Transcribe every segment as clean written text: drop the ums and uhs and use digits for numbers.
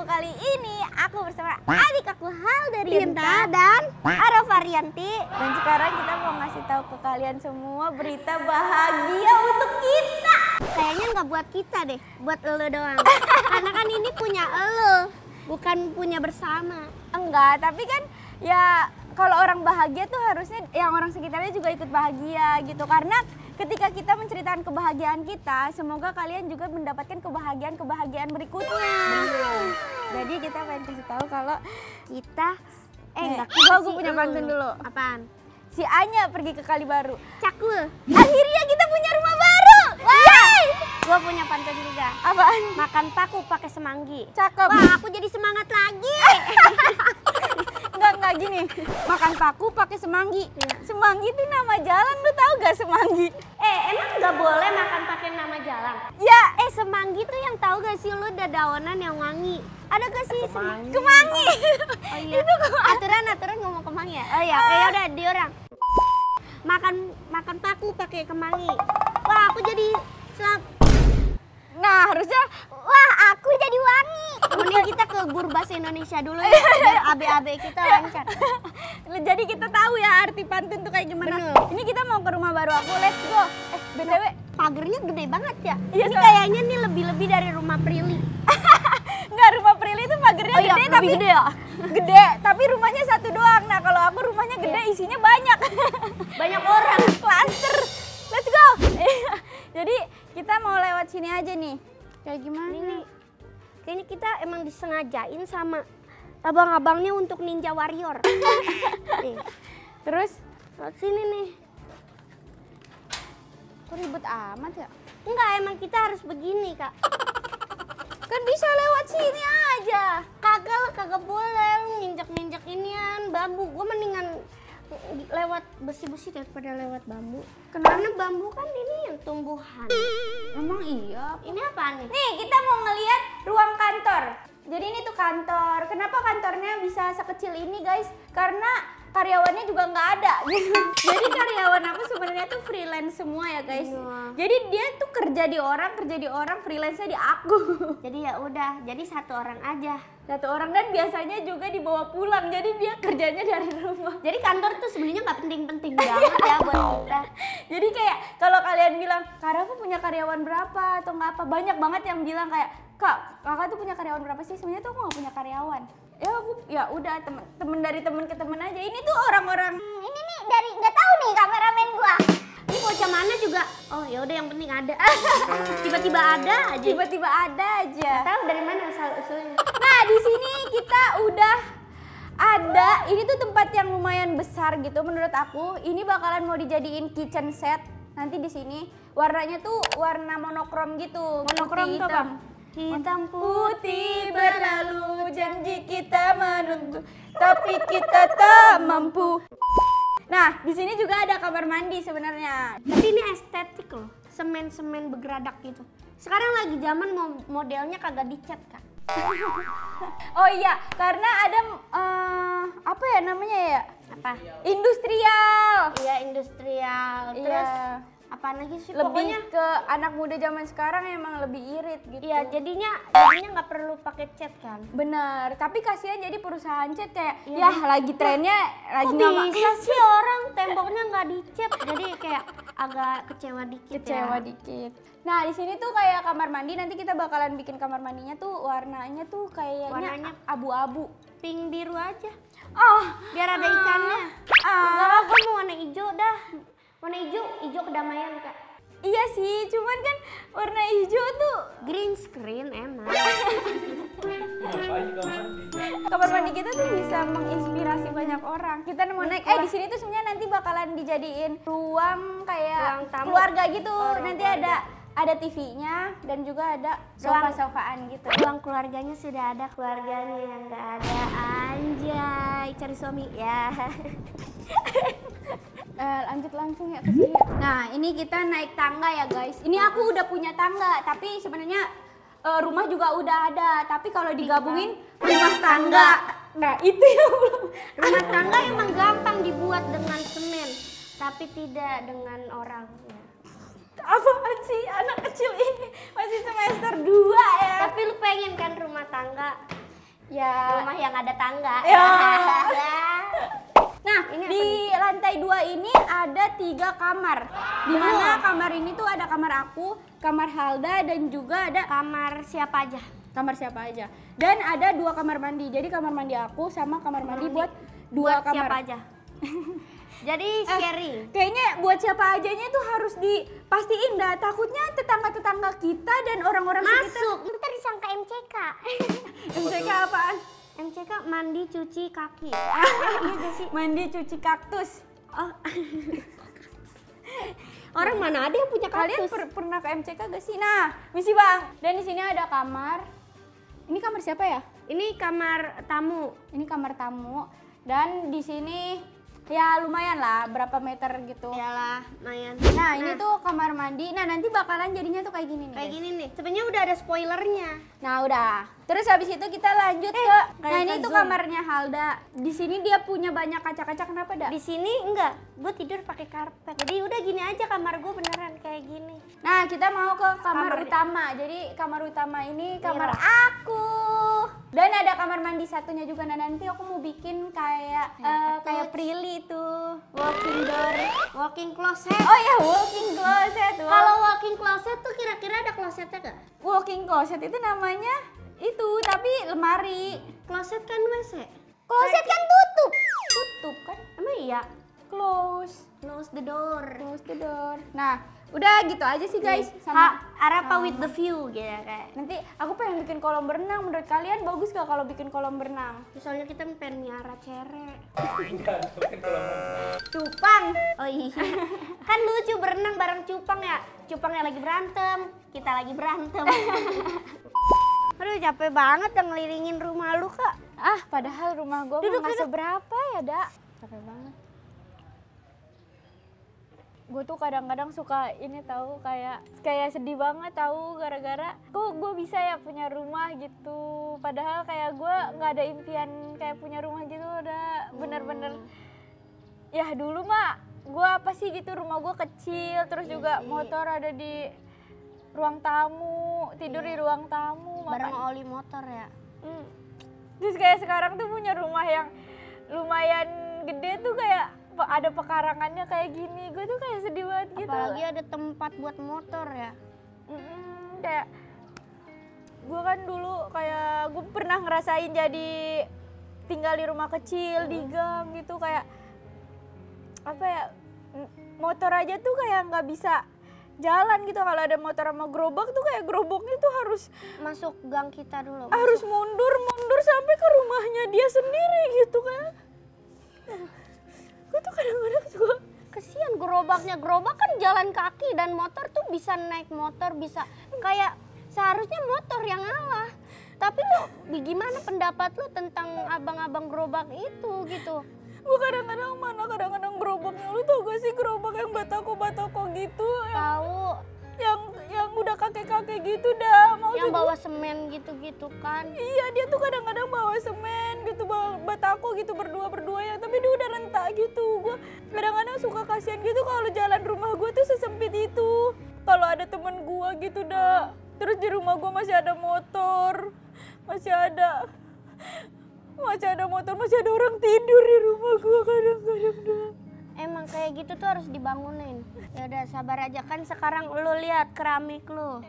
aku kali ini aku bersama adik aku Haldarienta dan Arovarianti. Dan sekarang kita mau ngasih tahu ke kalian semua berita bahagia untuk kita. Kayaknya nggak buat kita deh, buat elo doang. Karena kan ini punya elo, bukan punya bersama. Enggak, tapi kan ya kalau orang bahagia tuh harusnya yang orang sekitarnya juga ikut bahagia gitu. Karena ketika kita menceritakan kebahagiaan kita, semoga kalian juga mendapatkan kebahagiaan berikutnya. Jadi kita pengen kasih tahu kalau Kita gue punya pantun dulu. Apaan? Si Anya pergi ke Kalibaru. Cakul. Akhirnya kita punya rumah baru. Yeay! Gue punya pantun juga. Apaan? Makan paku pakai semanggi. Cakep. Wah, aku jadi semangat lagi. Enggak gini. Makan paku pakai semanggi. Semanggi itu nama jalan, lu tahu gak Semanggi? Emang nggak boleh makan pakai nama jalan? Ya, Semanggi tuh yang tahu gak sih lu dadaunan yang wangi? Ada gak sih Kemangi. Oh iya. Itu aturan ngomong kemangi ya? Oh iya, ya udah di orang. Makan paku pakai kemangi. Wah, aku jadi Nah, harusnya wah, aku jadi wangi. Mending kita ke guru bahasa Indonesia dulu ya, biar ABAB kita lancar. jadi kita tahu ya arti pantun tuh kayak gimana. Bener. Ini kita mau ke rumah baru aku, let's go. BTW, Pagernya gede banget ya. Iya, Ini Sa. kayaknya nih lebih dari rumah Prilly. enggak, rumah Prilly itu pagernya Oh iya, gede lebih tapi gede ya? Gede, tapi rumahnya satu doang. Nah, kalau aku rumahnya gede, isinya banyak. Banyak orang. Cluster. Let's go. Jadi kita mau lewat sini aja nih. Kayak gimana? Ini kayaknya kita emang disengajain sama abang-abangnya untuk Ninja Warrior. Nih, Terus, lewat sini nih. kok ribet amat ya? Enggak, emang kita harus begini, Kak. Kan bisa lewat sini aja. Kagak boleh lu nginjak-nginjak inian bambu. Gue mendingan lewat besi-besi daripada lewat bambu. Karena bambu kan ini yang tumbuhan. Emang iya? Ini apaan nih? Nih, kita mau ngeliat ruang kantor. Jadi ini tuh kantor. Kenapa kantornya bisa sekecil ini, guys? Karena karyawannya juga nggak ada gitu. Jadi karyawan aku sebenarnya tuh freelance semua ya, guys. Iya. Jadi dia tuh kerja di orang, freelance-nya di aku. Jadi ya udah, jadi satu orang aja. Satu orang, dan biasanya juga dibawa pulang. Jadi dia kerjanya dari rumah. Jadi kantor tuh sebenarnya nggak penting-penting banget ya buat kita. Jadi kayak kalau kalian bilang, Kak Rafa punya karyawan berapa atau nggak apa, banyak banget yang bilang kayak, kakak tuh punya karyawan berapa sih? Sebenarnya tuh aku nggak punya karyawan. Ya udah temen dari temen ke temen aja. Ini tuh orang-orang. Ini nih dari nggak tahu nih kameramen gua. Ini bocah mana juga. Oh ya udah yang penting ada. Tiba-tiba ada aja. Tiba-tiba ada aja. Nggak tahu dari mana asal-usulnya. Nah, di sini kita udah ada. Ini tuh tempat yang lumayan besar gitu menurut aku. Ini bakalan mau dijadiin kitchen set. Nanti di sini warnanya tuh warna monokrom gitu. Monokrom tuh apa? Hitam putih berlalu, janji kita menunggu, tapi kita tak mampu. Nah, di sini juga ada kamar mandi sebenarnya. Tapi ini estetik loh, semen-semen bergeradak gitu. Sekarang lagi zaman modelnya kagak dicat, Kak. Oh iya, karena ada apa ya namanya ya? Apa? Industrial. Iya, industrial. Terus Iya. apaan lagi sih? Lebih Pokoknya ke anak muda zaman sekarang emang lebih irit gitu. iya, jadinya nggak perlu pakai cat kan. Bener, tapi kasihan jadi perusahaan cat kayak Iya, lagi trennya lagi Kok nggak bisa sih orang temboknya nggak dicat, jadi kayak agak kecewa dikit kecewa ya. dikit. Nah, di sini tuh kayak kamar mandi, nanti kita bakalan bikin kamar mandinya tuh warnanya tuh kayaknya Warnanya abu-abu. Pink biru aja, Ah, biar ada ikannya. Enggak, gue mau warna hijau dah. Warna hijau kedamaian, Kak. iya sih, cuman kan warna hijau tuh Green screen enak. kamar mandi kita tuh bisa menginspirasi banyak orang. Kita mau naik, di sini tuh sebenarnya nanti bakalan dijadiin ruang kayak Ruang tamu. keluarga gitu. Ruang Nanti keluarga. ada TV-nya dan juga ada Ruang- sofa-sofaan gitu. Ruang keluarganya sudah ada, keluarganya yang nggak ada. Anjay, cari suami ya. Lanjut langsung ya ke sini. Nah, ini kita naik tangga ya, guys. Ini aku udah punya tangga, tapi sebenarnya rumah juga udah ada. Tapi kalau digabungin rumah tangga. Nah, itu yang belum. Rumah tangga emang gampang dibuat dengan semen, tapi tidak dengan orangnya. Apaan sih anak kecil ini masih semester 2 ya? Tapi lu pengen kan rumah tangga? Ya. Rumah yang ada tangga. Ya. Nah, Ini di lantai 2 ini ada 3 kamar. Di mana kamar ini tuh ada kamar aku, kamar Halda, dan juga ada kamar siapa aja? kamar siapa aja. Dan ada 2 kamar mandi. Jadi kamar mandi aku sama kamar mandi buat 2 kamar. Siapa aja? Jadi sharing. Kayaknya buat siapa ajanya tuh harus dipastiin dah. Takutnya tetangga-tetangga kita dan orang-orang sekitar. Masuk. Ntar disangka MCK. MCK apaan? MCK mandi cuci kaki. Iya gak sih? Mandi cuci kaktus. Oh. Orang mana ada yang punya Kalian kaktus? pernah ke MCK gak sih? Nah, misi Bang. Dan di sini ada kamar. Ini kamar siapa ya? Ini kamar tamu. Ini kamar tamu. Dan di sini ya lumayan lah, berapa meter gitu. Iyalah, lumayan. Nah, ini tuh kamar mandi. Nah, nanti bakalan jadinya tuh kayak gini nih. Kayak guys. gini nih. Sebenarnya udah ada spoilernya. Nah, udah. Terus habis itu kita lanjut ke nah, ini ke tuh Zoom. kamarnya Halda. Di sini dia punya banyak kaca-kaca. Kenapa, dah? Di sini enggak, gue tidur pakai karpet. Jadi udah gini aja kamar gue beneran kayak gini. Nah, kita mau ke kamar Kamar utama. Jadi kamar utama ini kamar Mira. aku. Dan ada kamar mandi satunya juga. Nah, nanti aku mau bikin kayak kayak Prilly tuh, walking door. Walking closet. Oh ya, walking closet. Kalau walking closet tuh kira-kira ada closetnya gak? Walking closet itu namanya itu, tapi lemari. Closet kan WC. Closet kan tutup. Tutup kan? Emang iya? Close. Close the door. Close the door. Nah, udah gitu aja sih guys. Sama Arapa with the view gitu kayak. nanti aku pengen bikin kolam berenang. Menurut kalian bagus gak kalau bikin kolam berenang? Soalnya kita pengen miara cere. Cupang. Oh iya. Kan lucu berenang bareng Cupang ya. Cupangnya lagi berantem, kita lagi berantem. Aduh capek banget yang ngelilingin rumah lu, Kak. Ah, padahal rumah gue Duduk, nggak duduk. seberapa ya, Dak. Capek banget. Gue tuh kadang-kadang suka ini tahu kayak sedih banget tahu gara-gara kok gue bisa ya punya rumah gitu. Padahal kayak gue nggak ada impian kayak punya rumah gitu, udah bener-bener ya dulu mah gue apa sih gitu, rumah gue kecil terus juga motor ada di ruang tamu, tidur di ruang tamu Bareng makan. oli motor ya. Terus kayak sekarang tuh punya rumah yang lumayan gede tuh kayak ada pekarangannya kayak gini, gue tuh kayak sedih banget gitu. Apalagi ada tempat buat motor ya. Kayak gue kan dulu kayak gue pernah ngerasain jadi tinggal di rumah kecil di gang gitu, kayak apa ya, motor aja tuh kayak nggak bisa jalan gitu. Kalau ada motor sama gerobak tuh kayak gerobaknya tuh harus Masuk gang kita dulu. harus mundur sampai ke rumahnya dia sendiri gitu kan. Gue tuh kadang-kadang suka Kesian gerobak kan jalan kaki dan motor tuh bisa naik motor, bisa kayak seharusnya motor yang ngalah. Tapi lu gimana pendapat lu tentang abang-abang gerobak itu gitu? gue kadang-kadang gerobaknya, lu tau gak sih gerobak yang batako gitu Tahu yang udah kakek-kakek gitu dah mau yang bawa semen gitu-gitu kan. Iya, dia tuh kadang-kadang bawa semen gitu, bawa batako gitu berdua ya, tapi dia udah rentak gitu. Gue kadang-kadang suka kasihan gitu kalau jalan rumah gue tuh sesempit itu. Kalau ada temen gue gitu dah. Terus di rumah gue masih ada motor, masih ada motor, masih ada orang tidur di rumah gue kadang-kadang dah. Emang kayak gitu tuh harus dibangunin. Ya udah sabar aja kan, sekarang lu lihat keramik lu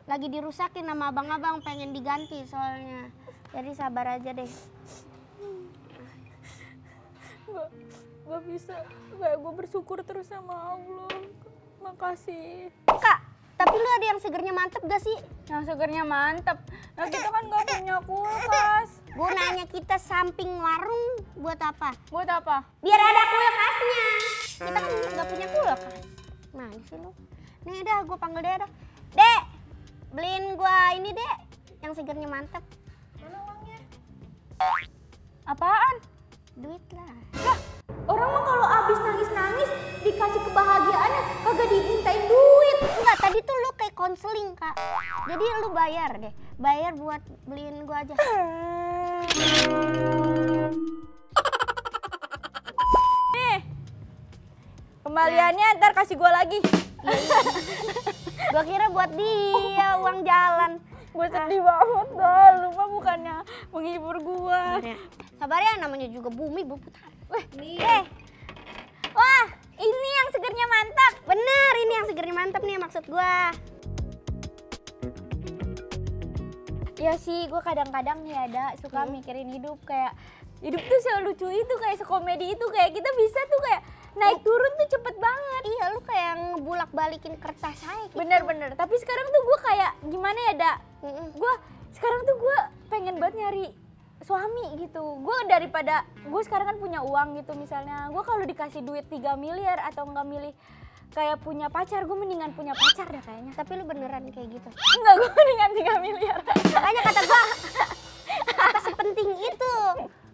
lagi dirusakin sama abang-abang, pengen diganti soalnya. Jadi sabar aja deh. Gak bisa, kayak gue bersyukur terus sama Allah. Makasih. Kak, tapi lu ada yang segernya mantep gak sih? Yang segernya mantep. Nah, kita kan gak punya kulkas. Gunanya kita samping warung buat apa? Buat apa? Biar ada kulkasnya. Kita kan nggak punya kulkas. Mana sih lu? Nih dah, gue panggil dia dah. Dek, beliin gue ini dek, yang segernya mantep. Mana uangnya? Apaan? Duit lah. Lah, orang mah kalau abis nangis-nangis dikasih kebahagiaannya kagak dimintain duit. Enggak, tadi tuh lu kayak konseling kak. Jadi lu bayar deh, bayar buat beliin gue aja. Nih, kembaliannya ntar kasih gue lagi. Gue kira buat dia uang jalan. Gue sedih banget dah, lu mah bukannya menghibur gue. Sabar ya, namanya juga bumi berputar. Wah, ini yang segernya mantap. Bener, ini yang segernya mantap nih maksud gue. Ya sih, gue kadang-kadang nih ada suka mikirin hidup kayak hidup tuh selucu itu, kayak sekomedi itu, kayak kita bisa tuh kayak naik turun tuh cepet banget. Iya, lu kayak ngebulak-balikin kertas aja gitu. Bener-bener, tapi sekarang tuh gue kayak gimana ya, Da? Gue sekarang tuh gue pengen banget nyari suami gitu. Gue daripada, gue sekarang kan punya uang gitu misalnya, gue kalau dikasih duit 3 miliar atau nggak milih kayak punya pacar, gue mendingan punya pacar dah kayaknya. Tapi lu beneran kayak gitu? Enggak, gue mendingan 3 miliar. Makanya kata gue, apa sepenting itu?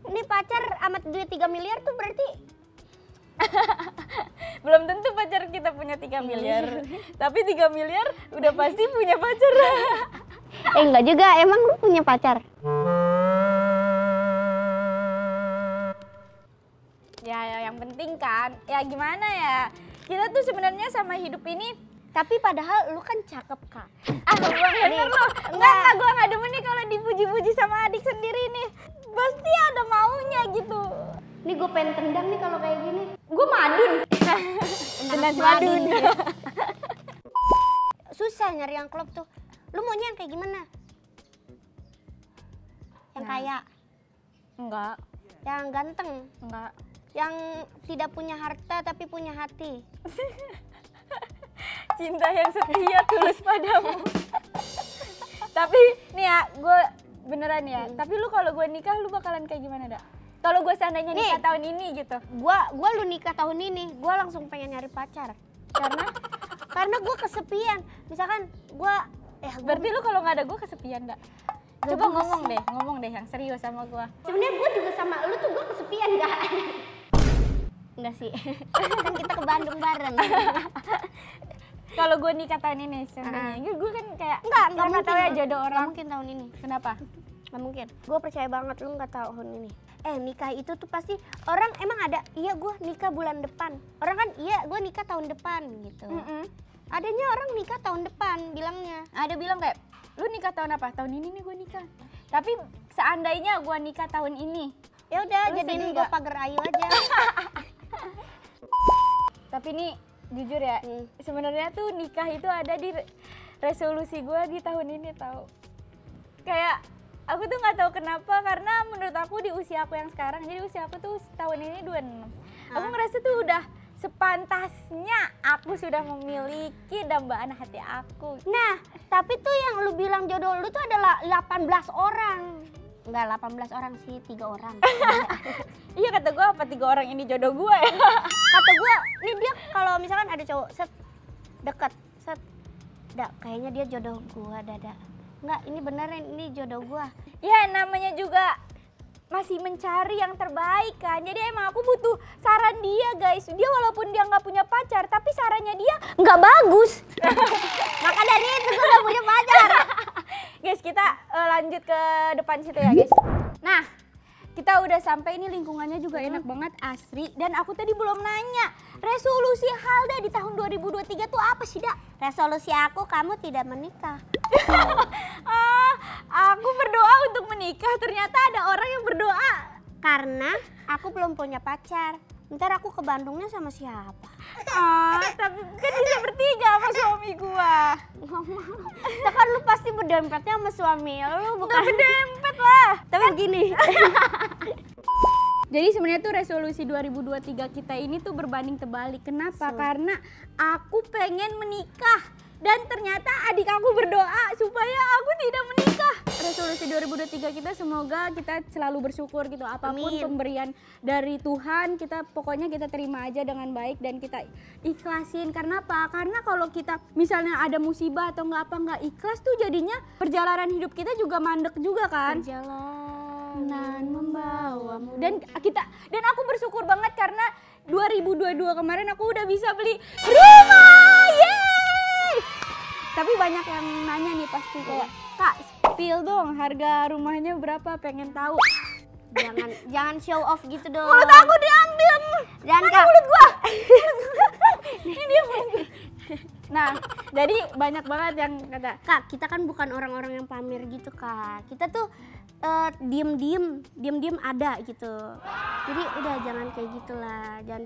Ini pacar amat duit 3 miliar tuh berarti belum tentu pacar kita punya 3 miliar. Tapi 3 miliar udah pasti punya pacar. enggak juga, emang lu punya pacar? Ya yang penting kan, ya gimana ya, kita tuh sebenarnya sama hidup ini. Tapi padahal lu kan cakep, Kak. Gue bener loh. Enggak, gue gak demen nih kalau dipuji-puji sama adik sendiri nih. Pasti ada maunya gitu. Nih gue pengen tendang nih kalau kayak gini. Gue madun. Tendang madun. Susah nyari yang klop tuh. Lu maunya yang kayak gimana? Yang kaya? Enggak. Yang ganteng? Enggak. Yang tidak punya harta tapi punya hati? Cinta yang setia tulus padamu. Tapi nih ya, gue beneran ya. Tapi lu kalau gue nikah, lu bakalan kayak gimana, Da? Kalau gue seandainya nikah tahun ini gitu. Gua lu nikah tahun ini, gue langsung pengen nyari pacar. Karena gue kesepian. Misalkan gue berarti lu kalau nggak ada gue kesepian, Da? Coba ngomong deh yang serius sama gue. Sebenarnya gue juga sama lu tuh gue kesepian, gak? Enggak sih. Kan kita ke Bandung bareng. Kalau gue nikah tahun ini sebenarnya, gue kan kayak enggak mungkin tahu ya jodoh orang. Nggak mungkin tahun ini. Kenapa? Nggak mungkin. Gue percaya banget lu nggak tahun ini. Nikah itu tuh pasti orang emang ada. Iya gue nikah bulan depan. Orang kan iya gue nikah tahun depan gitu. Adanya orang nikah tahun depan bilangnya. Ada bilang kayak lu nikah tahun apa? Tahun ini nih gue nikah. Tapi seandainya gue nikah tahun ini, ya udah jadiin gue pagar ayu aja. Tapi nih jujur ya, sebenarnya tuh nikah itu ada di resolusi gue di tahun ini tau. Kayak aku tuh nggak tahu kenapa, karena menurut aku di usia aku yang sekarang, jadi usia aku tuh tahun ini 26. Aku ngerasa tuh udah sepantasnya aku sudah memiliki dambaan hati aku. Nah, tapi tuh yang lu bilang jodoh lu tuh adalah 18 orang. Enggak 18 orang sih, 3 orang. Iya kata gue, apa 3 orang ini jodoh gue ya? Kata gue, nih dia kalau misalkan ada cowok deket, kayaknya dia jodoh gue, Dada. Enggak, ini beneran, ini jodoh gue. Ya namanya juga masih mencari yang terbaik kan. Jadi emang aku butuh saran dia guys. Dia walaupun dia nggak punya pacar, tapi sarannya dia nggak bagus. Maka dari itu gue udah punya pacar. Guys, kita lanjut ke depan situ ya guys. Nah, kita udah sampai, ini lingkungannya juga enak banget, asri. Dan aku tadi belum nanya, resolusi Halda di tahun 2023 tuh apa sih, Da? Resolusi aku, kamu tidak menikah. Aku berdoa untuk menikah, ternyata ada orang yang berdoa. Karena aku belum punya pacar. Ntar aku ke Bandungnya sama siapa? Tapi kan bisa bertiga sama suami gua. Nah, kan lu pasti berdempetnya sama suami lu, bukan? Nggak berdempet lah. Tapi begini. Jadi sebenarnya tuh resolusi 2023 kita ini tuh berbanding terbalik. Kenapa? Karena aku pengen menikah. Dan ternyata adik aku berdoa supaya aku tidak menikah. Resolusi 2023 kita semoga kita selalu bersyukur gitu. Apapun pemberian dari Tuhan, pokoknya kita terima aja dengan baik dan kita ikhlasin. Karena apa? Karena kalau kita misalnya ada musibah atau nggak ikhlas tuh jadinya perjalanan hidup kita juga mandek juga kan. Perjalanan membawamu. Dan aku bersyukur banget karena 2022 kemarin aku udah bisa beli rumah. Yeay! Tapi banyak yang nanya nih pasti kayak, Kak, spill dong harga rumahnya berapa, pengen tahu. Jangan show off gitu dong. Mulut aku diambil. Jangan, mana Kak. mulut gua? Ini dia mulut. Nah, jadi banyak banget yang kata, Kak, kita kan bukan orang-orang yang pamer gitu Kak. Kita tuh diem-diem ada gitu. Jadi udah jangan kayak gitulah, jangan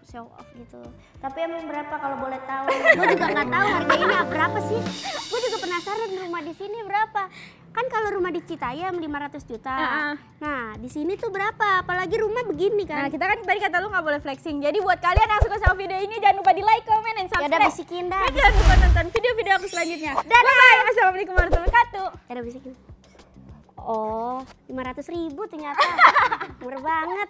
show off gitu. Tapi emang berapa kalau boleh tahu? Gue juga nggak tahu harganya berapa sih. Gue juga penasaran rumah di sini berapa. Kan kalau rumah di Citayam 500 juta. Nah, di sini tuh berapa? Apalagi rumah begini nah kan. kita kan tadi kata lu nggak boleh flexing. Jadi buat kalian yang suka sama video ini jangan lupa di like, comment, dan Ya udah subscribe. bisikin dah. Dan jangan lupa nonton video-video aku selanjutnya. Bye-bye. Assalamualaikum warahmatullahi wabarakatuh. Ya udah bisikin. Oh, 500.000 ternyata. Murah banget.